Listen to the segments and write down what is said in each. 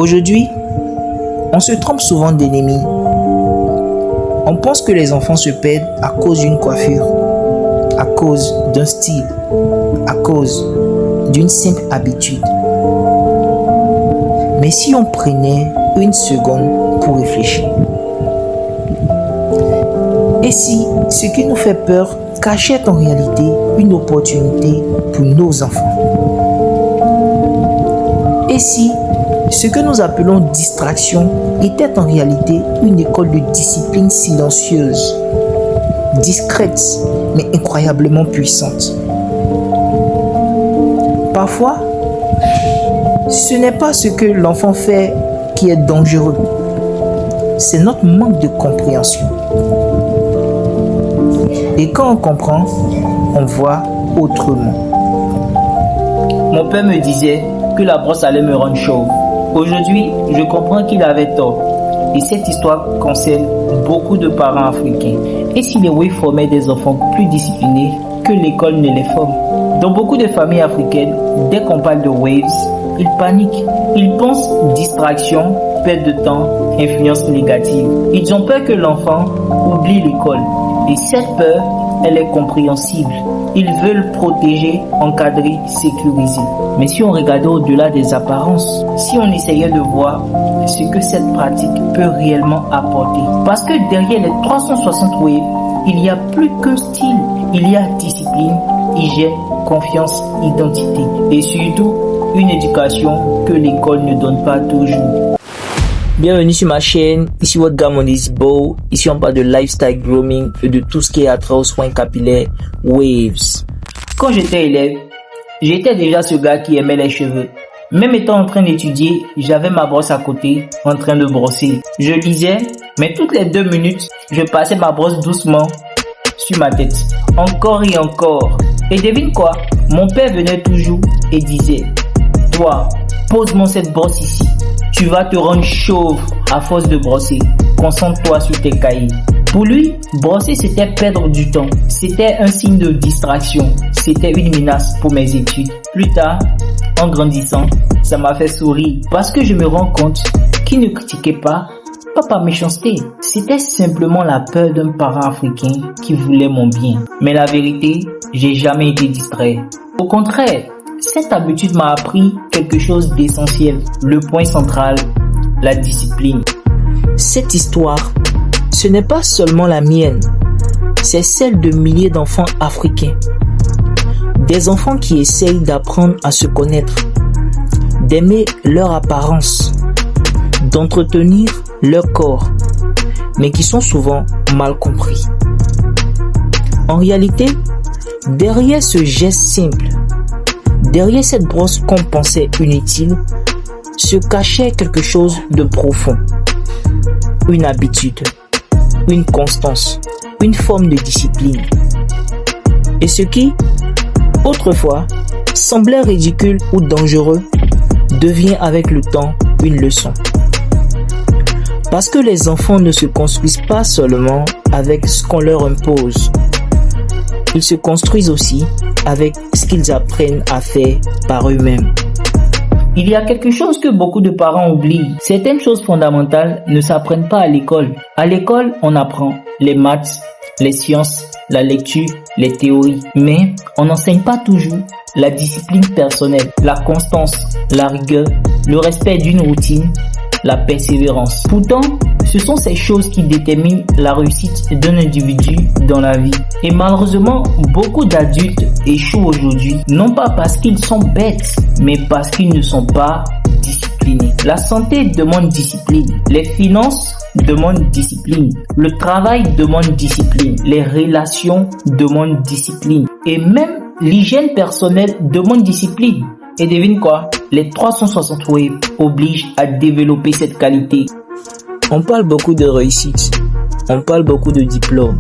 Aujourd'hui, on se trompe souvent d'ennemis. On pense que les enfants se perdent à cause d'une coiffure, à cause d'un style, à cause d'une simple habitude. Mais si on prenait une seconde pour réfléchir, et si ce qui nous fait peur cachait en réalité une opportunité pour nos enfants? Et si ce que nous appelons distraction était en réalité une école de discipline silencieuse, discrète mais incroyablement puissante? Parfois, ce n'est pas ce que l'enfant fait qui est dangereux, c'est notre manque de compréhension. Et quand on comprend, on voit autrement. Mon père me disait que la brosse allait me rendre chauve. Aujourd'hui, je comprends qu'il avait tort. Et cette histoire concerne beaucoup de parents africains. Et si les waves formaient des enfants plus disciplinés que l'école ne les forme? Dans beaucoup de familles africaines, dès qu'on parle de waves, ils paniquent. Ils pensent distraction, perte de temps, influence négative. Ils ont peur que l'enfant oublie l'école. Et cette peur, elle est compréhensible. Ils veulent protéger, encadrer, sécuriser. Mais si on regardait au-delà des apparences, si on essayait de voir ce que cette pratique peut réellement apporter. Parce que derrière les 360 waves, il y a plus qu'un style. Il y a discipline, hygiène, confiance, identité. Et surtout, une éducation que l'école ne donne pas toujours. Bienvenue sur ma chaîne, ici votre gars Mondays Bow. Ici on parle de lifestyle grooming et de tout ce qui est attrait aux soins capillaires Waves. Quand j'étais élève, j'étais déjà ce gars qui aimait les cheveux. Même étant en train d'étudier, j'avais ma brosse à côté, en train de brosser. Je lisais, mais toutes les 2 minutes, je passais ma brosse doucement sur ma tête. Encore et encore. Et devine quoi? Mon père venait toujours et disait: toi, pose-moi cette brosse ici. Tu vas te rendre chauve à force de brosser. Concentre-toi sur tes cahiers. Pour lui, brosser c'était perdre du temps. C'était un signe de distraction. C'était une menace pour mes études. Plus tard, en grandissant, ça m'a fait sourire parce que je me rends compte qu'il ne critiquait pas par méchanceté. C'était simplement la peur d'un parent africain qui voulait mon bien. Mais la vérité, j'ai jamais été distrait. Au contraire, cette habitude m'a appris quelque chose d'essentiel. Le point central, la discipline. Cette histoire, ce n'est pas seulement la mienne, c'est celle de milliers d'enfants africains. Des enfants qui essayent d'apprendre à se connaître, d'aimer leur apparence, d'entretenir leur corps, mais qui sont souvent mal compris. En réalité, derrière ce geste simple, derrière cette brosse qu'on pensait inutile, se cachait quelque chose de profond. Une habitude, une constance, une forme de discipline. Et ce qui, autrefois, semblait ridicule ou dangereux, devient avec le temps une leçon. Parce que les enfants ne se construisent pas seulement avec ce qu'on leur impose. Ils se construisent aussi avec ce qu'ils apprennent à faire par eux-mêmes. Il y a quelque chose que beaucoup de parents oublient. Certaines choses fondamentales ne s'apprennent pas à l'école. À l'école, on apprend les maths, les sciences, la lecture, les théories. Mais on n'enseigne pas toujours la discipline personnelle, la constance, la rigueur, le respect d'une routine, la persévérance. Pourtant, ce sont ces choses qui déterminent la réussite d'un individu dans la vie. Et malheureusement, beaucoup d'adultes échouent aujourd'hui, non pas parce qu'ils sont bêtes, mais parce qu'ils ne sont pas disciplinés. La santé demande discipline, les finances demandent discipline, le travail demande discipline, les relations demandent discipline, et même l'hygiène personnelle demande discipline. Et devine quoi? Les 360 waves obligent à développer cette qualité. On parle beaucoup de réussite, on parle beaucoup de diplômes,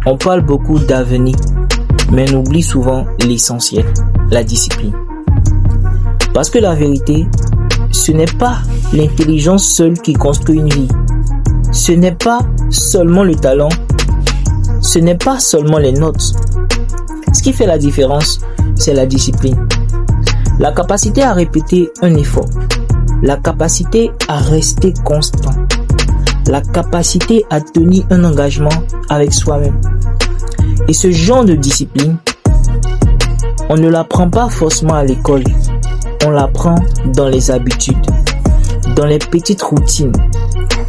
on parle beaucoup d'avenir, mais on oublie souvent l'essentiel, la discipline. Parce que la vérité, ce n'est pas l'intelligence seule qui construit une vie. Ce n'est pas seulement le talent, ce n'est pas seulement les notes. Ce qui fait la différence, c'est la discipline. La capacité à répéter un effort, la capacité à rester constant, la capacité à tenir un engagement avec soi-même. Et ce genre de discipline, on ne l'apprend pas forcément à l'école, on l'apprend dans les habitudes, dans les petites routines,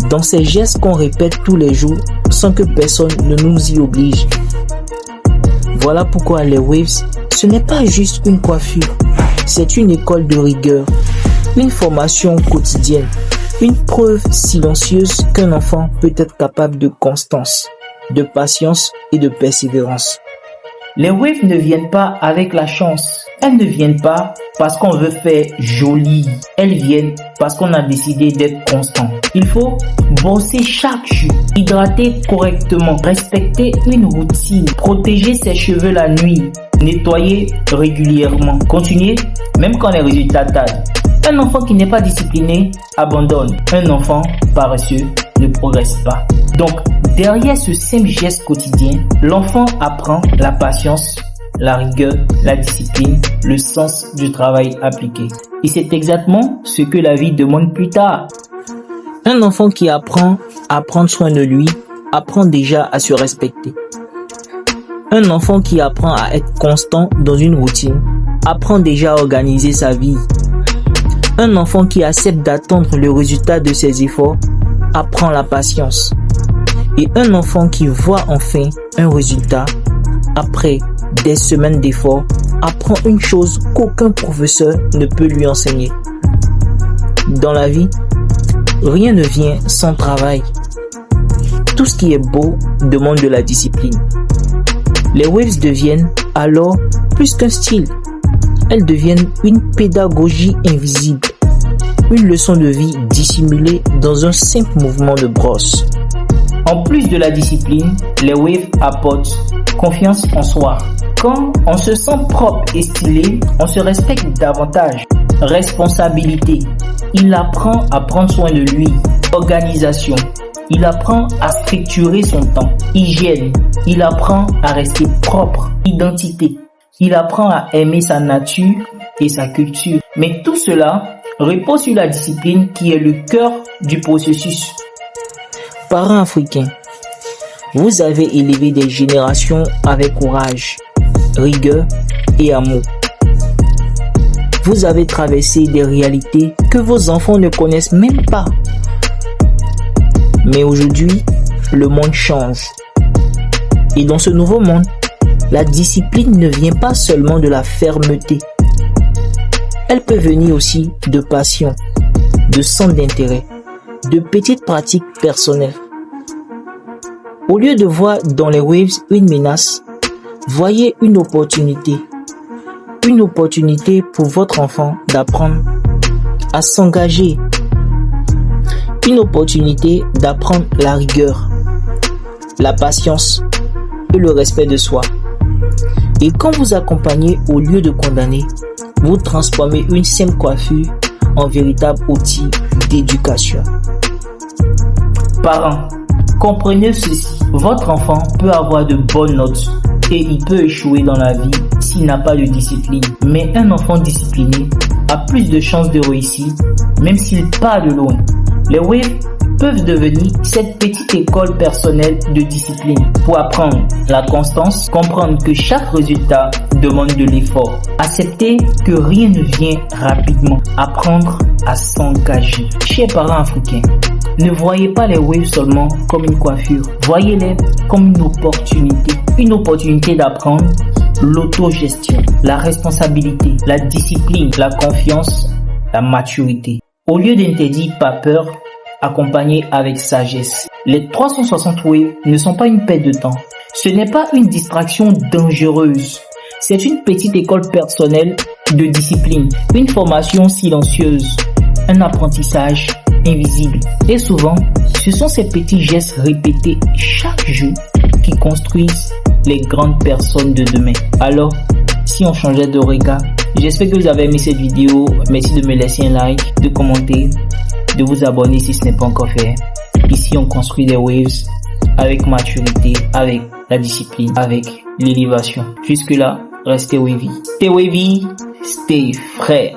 dans ces gestes qu'on répète tous les jours sans que personne ne nous y oblige. Voilà pourquoi les Waves, ce n'est pas juste une coiffure, c'est une école de rigueur, une formation quotidienne, une preuve silencieuse qu'un enfant peut être capable de constance, de patience et de persévérance. Les Waves ne viennent pas avec la chance. Elles ne viennent pas parce qu'on veut faire joli. Elles viennent parce qu'on a décidé d'être constant. Il faut bosser chaque jour, hydrater correctement, respecter une routine, protéger ses cheveux la nuit, nettoyer régulièrement, continuer même quand les résultats tardent. Un enfant qui n'est pas discipliné abandonne. Un enfant paresseux ne progresse pas. Donc, derrière ce simple geste quotidien, l'enfant apprend la patience, la rigueur, la discipline, le sens du travail appliqué. Et c'est exactement ce que la vie demande plus tard. Un enfant qui apprend à prendre soin de lui, apprend déjà à se respecter. Un enfant qui apprend à être constant dans une routine, apprend déjà à organiser sa vie. Un enfant qui accepte d'attendre le résultat de ses efforts, apprend la patience. Et un enfant qui voit enfin un résultat, après des semaines d'efforts, apprend une chose qu'aucun professeur ne peut lui enseigner. Dans la vie, rien ne vient sans travail. Tout ce qui est beau demande de la discipline. Les Waves deviennent alors plus qu'un style. Elles deviennent une pédagogie invisible, une leçon de vie dissimulée dans un simple mouvement de brosse. En plus de la discipline, les Waves apportent confiance en soi. Quand on se sent propre et stylé, on se respecte davantage. Responsabilité. Il apprend à prendre soin de lui. Organisation. Il apprend à structurer son temps. Hygiène. Il apprend à rester propre. Identité. Il apprend à aimer sa nature et sa culture. Mais tout cela repose sur la discipline qui est le cœur du processus. Parents africains, vous avez élevé des générations avec courage, rigueur et amour. Vous avez traversé des réalités que vos enfants ne connaissent même pas. Mais aujourd'hui, le monde change. Et dans ce nouveau monde, la discipline ne vient pas seulement de la fermeté. Elle peut venir aussi de passion, de centre d'intérêt, de petites pratiques personnelles. Au lieu de voir dans les Waves une menace, voyez une opportunité. Une opportunité pour votre enfant d'apprendre à s'engager. Une opportunité d'apprendre la rigueur, la patience et le respect de soi. Et quand vous accompagnez au lieu de condamner, vous transformez une simple coiffure en véritable outil d'éducation. Parents, comprenez ceci. Votre enfant peut avoir de bonnes notes et il peut échouer dans la vie s'il n'a pas de discipline. Mais un enfant discipliné a plus de chances de réussir, même s'il part de loin. Les Waves peuvent devenir cette petite école personnelle de discipline pour apprendre la constance, comprendre que chaque résultat demande de l'effort, accepter que rien ne vient rapidement, apprendre à s'engager. Chers parents africains, ne voyez pas les Waves seulement comme une coiffure, voyez-les comme une opportunité d'apprendre l'autogestion, la responsabilité, la discipline, la confiance, la maturité. Au lieu d'interdire par peur, accompagner avec sagesse. Les 360 Waves ne sont pas une perte de temps. Ce n'est pas une distraction dangereuse. C'est une petite école personnelle de discipline, une formation silencieuse, un apprentissage invisible. Et souvent, ce sont ces petits gestes répétés chaque jour qui construisent les grandes personnes de demain. Alors, si on changeait de regard, j'espère que vous avez aimé cette vidéo. Merci de me laisser un like, de commenter, de vous abonner si ce n'est pas encore fait. Ici, on construit des Waves avec maturité, avec la discipline, avec l'élévation. Jusque là, restez wavy. Stay wavy, stay frais.